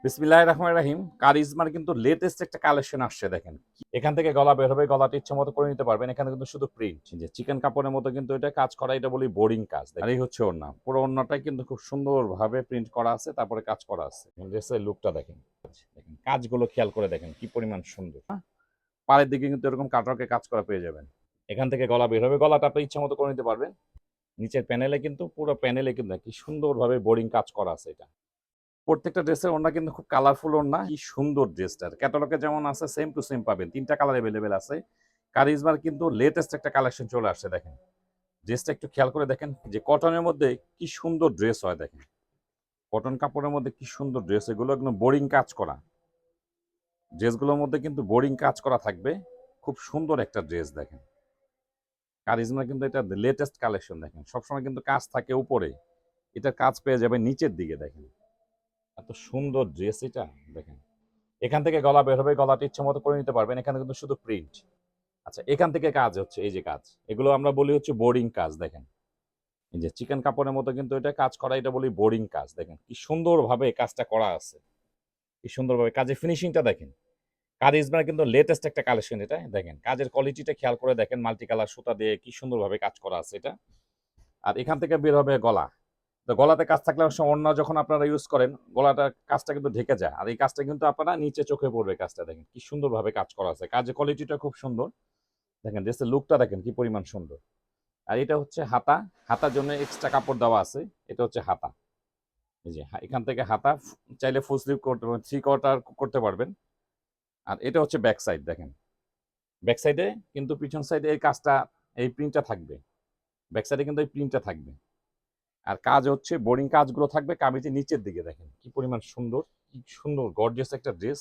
বিসমিল্লাহির রহমানির রহিম। কারিজমার কিন্তু লেটেস্ট একটা কালেকশন আসছে দেখেন। এখান থেকে গলা বের হবে, গলাটা ইচ্ছা মতো করে নিতে পারবেন। এখানে কিন্তু শুধু প্রিন্ট, যে চিকেন কাপড়ের মতো কিন্তু এটা কাজ করা, এটা বলি বোরিং কাজ। আর এই হচ্ছে ওড়না, পুরো ওড়নাটাই কিন্তু খুব সুন্দরভাবে প্রিন্ট করা আছে, তারপরে কাজ করা আছে। ড্রেসের লুকটা দেখেন, দেখেন কাজগুলো খেয়াল করে দেখেন কি পরিমাণ সুন্দর। পাড়ের দিকে কিন্তু এরকম কাটওয়ার্কে কাজ করা পেয়ে যাবেন। এখান থেকে গলা বের হবে, গলাটা আপনি ইচ্ছা মতো করে নিতে পারবেন। নিচের প্যানেলে কিন্তু পুরো প্যানেলে কিন্তু কি সুন্দরভাবে বোরিং কাজ করা আছে। এটা প্রত্যেকটা ড্রেসের ওড়না কিন্তু খুব কালারফুল ওড়না, কি সুন্দর ড্রেসটার। ক্যাটালগে যেমন আছে সেম টু সেম পাবেন, তিনটা কালার অ্যাভেলেবেল আছে। কারিজমার কিন্তু লেটেস্ট একটা কালেকশন চলে আসছে দেখেন। ড্রেসটা একটু খেয়াল করে দেখেন, যে কটনের মধ্যে কি সুন্দর ড্রেস হয় দেখেন। কটন কাপড়ের মধ্যে কি সুন্দর ড্রেস, এগুলো একদম বোরিং কাজ করা। ড্রেসগুলোর মধ্যে কিন্তু বোরিং কাজ করা থাকবে, খুব সুন্দর একটা ড্রেস দেখেন। কারিজমা কিন্তু এটা লেটেস্ট কালেকশন দেখেন, সবসময় কিন্তু কাজ থাকে উপরে, এটা কাজ পেয়ে যাবে নিচের দিকে দেখেন। এত সুন্দর ড্রেস এটা দেখেন। এখান থেকে গলা বের হবে, গলাটা ইচ্ছে মতো করে নিতে পারবেন। এখানে কিন্তু শুধু প্রিন্ট। আচ্ছা, এখান থেকে কাজ হচ্ছে, এই যে কাজ, এগুলো আমরা বলি হচ্ছে বোরিং কাজ দেখেন। এই যে চিকেন কাপড়ের মতো কিন্তু এটা কাজ করা, এটা বলি বোরিং কাজ। দেখেন কি সুন্দরভাবে কাজটা করা আছে, কি সুন্দরভাবে কাজের ফিনিশিংটা দেখেন। কারিজমার কিন্তু লেটেস্ট একটা কালেকশন এটা দেখেন। কাজের কোয়ালিটিটা খেয়াল করে দেখেন, মাল্টি কালার সুতা দিয়ে কি সুন্দরভাবে কাজ করা আছে এটা। আর এখান থেকে বের হবে গলা। তো গলাতে কাজ থাকলে অবশ্য ওড়না যখন আপনারা ইউজ করেন, গলাটা কাজটা কিন্তু ঢেকে যায়। আর এই কাজটা কিন্তু আপনারা নিচে চোখে পড়বে, কাজটা দেখেন কি সুন্দরভাবে কাজ করা আছে। কাজের কোয়ালিটিটা খুব সুন্দর দেখেন, ড্রেসের লুকটা দেখেন কি পরিমাণ সুন্দর। আর এটা হচ্ছে হাতা, হাতার জন্য এক্সট্রা কাপড় দেওয়া আছে। এটা হচ্ছে হাতা, এই যে এখান থেকে হাতা, চাইলে ফুল স্লিভ করতে পারবেন, থ্রি কোয়ার্টার করতে পারবেন। আর এটা হচ্ছে ব্যাক সাইড দেখেন, ব্যাক সাইডে কিন্তু পিছন সাইডে এই কাজটা, এই প্রিন্টটা থাকবে। ব্যাক সাইডে কিন্তু এই প্রিন্টটা থাকবে। আর কাজ হচ্ছে বোরিং কাজগুলো থাকবে কামিজের নিচের দিকে দেখেন কি পরিমাণ সুন্দর, কি সুন্দর গর্জিয়াস একটা ড্রেস।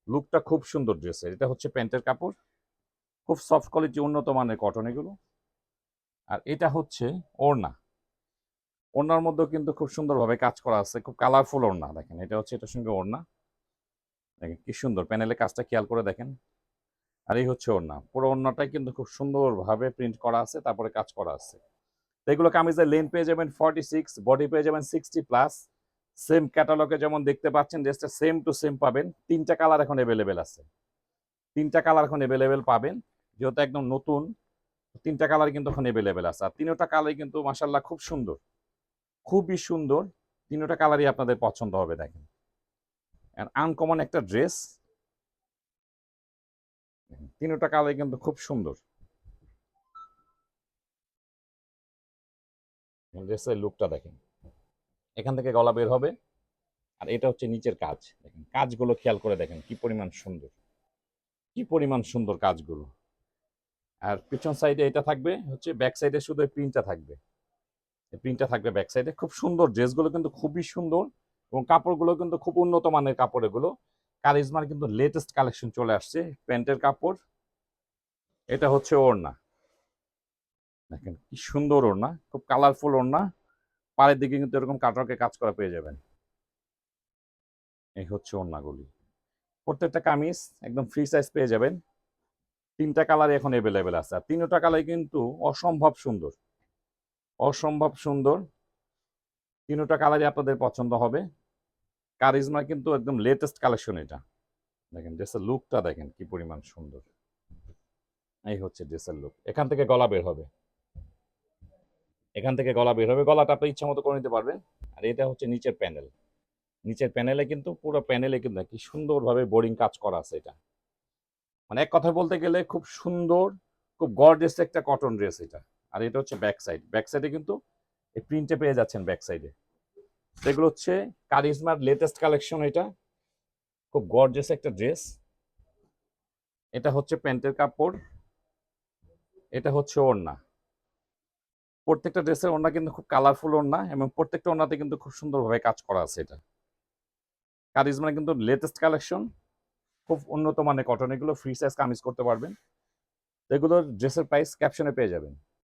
লুকটা খুব সুন্দর ড্রেসের। এটা হচ্ছে প্যান্টের কাপড়, খুব সফট কোয়ালিটি, উন্নত মানের কটন এগুলো। আর এটা হচ্ছে ওড়না, ওড়নার মধ্যেও কিন্তু খুব সুন্দরভাবে কাজ করা আছে, খুব কালারফুল ওড়না দেখেন। এটা হচ্ছে এটার সঙ্গে ওড়না দেখেন কি সুন্দর, প্যানেলে কাজটা খেয়াল করে দেখেন। আর এই হচ্ছে ওড়না, পুরো ওড়নাটাই কিন্তু খুব সুন্দরভাবে প্রিন্ট করা আছে, তারপরে কাজ করা আছে। তো এগুলো কামিজের লেন্থ পেয়ে যাবেন 46, বডি পেয়ে যাবেন 60+। সেম ক্যাটালগে যেমন দেখতে পাচ্ছেন, ড্রেসটা সেম টু সেম পাবেন। তিনটা কালার এখন অ্যাভেলেবেল আছে, তিনটা কালার এখন অ্যাভেলেবেল পাবেন, যেহেতু একদম নতুন। তিনটা কালার কিন্তু এখন অ্যাভেলেবেল আছে। আর তিনটা কালারই কিন্তু মাশাআল্লাহ খুব সুন্দর, খুবই সুন্দর। তিনটা কালারই আপনাদের পছন্দ হবে দেখেন। আনকমন একটা ড্রেস, তিনটা কালারই কিন্তু খুব সুন্দর। ড্রেসের লুকটা দেখেন, এখান থেকে গলা বের হবে। আর এটা হচ্ছে নিচের কাজ দেখেন, কাজগুলো খেয়াল করে দেখেন কি পরিমাণ সুন্দর, কি পরিমাণ সুন্দর কাজগুলো। আর পিছন সাইডে এটা থাকবে হচ্ছে, ব্যাক সাইডে শুধু প্রিন্টটা থাকবে, প্রিন্টটা থাকবে ব্যাক সাইডে। খুব সুন্দর ড্রেসগুলো কিন্তু, খুবই সুন্দর। এবং কাপড়গুলো কিন্তু খুব উন্নত মানের কাপড় এগুলো। কারিজমার কিন্তু লেটেস্ট কালেকশন চলে আসছে, প্যান্টের কাপড়। এটা হচ্ছে ওড়না দেখেন কি সুন্দর ওড়না, খুব কালারফুল ওড়না। পাড়ের দিকে কিন্তু এরকম কাটওয়ার্কে কাজ করা পেয়ে যাবেন। এই হচ্ছে ওড়নাগুলি। প্রত্যেকটা কামিজ একদম ফ্রি সাইজ পেয়ে যাবেন। তিনটা কালার এখন অ্যাভেলেবেল আছে। আর তিনটা কালার কিন্তু অসম্ভব সুন্দর, অসম্ভব সুন্দর। তিনটা কালারই আপনাদের পছন্দ হবে। কারিজমা কিন্তু একদম লেটেস্ট কালেকশন এটা দেখেন। ড্রেসের লুকটা দেখেন কি পরিমাণ সুন্দর। এই হচ্ছে ড্রেসের লুক। এখান থেকে গলা বের হবে, এখান থেকে গলা বের হবে, গলাটা আপনি ইচ্ছা মতো করে নিতে পারবেন। আর এটা হচ্ছে নিচের প্যানেল, নিচের প্যানেলে কিন্তু পুরো প্যানেলে কিন্তু কি সুন্দরভাবে বোরিং কাজ করা আছে। এটা মানে এক কথায় বলতে গেলে খুব সুন্দর, খুব গর্জিয়াস একটা কটন ড্রেস এটা। আর এটা হচ্ছে ব্যাক সাইড, ব্যাক সাইডে কিন্তু এই প্রিন্টে পেয়ে যাচ্ছেন ব্যাক সাইডে। এগুলো হচ্ছে কারিজমার লেটেস্ট কালেকশন। এটা খুব গর্জিয়াস একটা ড্রেস। এটা হচ্ছে প্যান্টের কাপড়, এটা হচ্ছে ওড়না। প্রত্যেকটা ড্রেসের ওড়না কিন্তু খুব কালারফুল ওড়না, এবং প্রত্যেকটা ওড়নাতে কিন্তু খুব সুন্দরভাবে কাজ করা আছে। এটা কারিজমার কিন্তু লেটেস্ট কালেকশন, খুব উন্নত মানের কটন এগুলো। ফ্রি সাইজ কামিজ করতে পারবেন। এগুলোর ড্রেসের প্রাইস ক্যাপশনে পেয়ে যাবেন।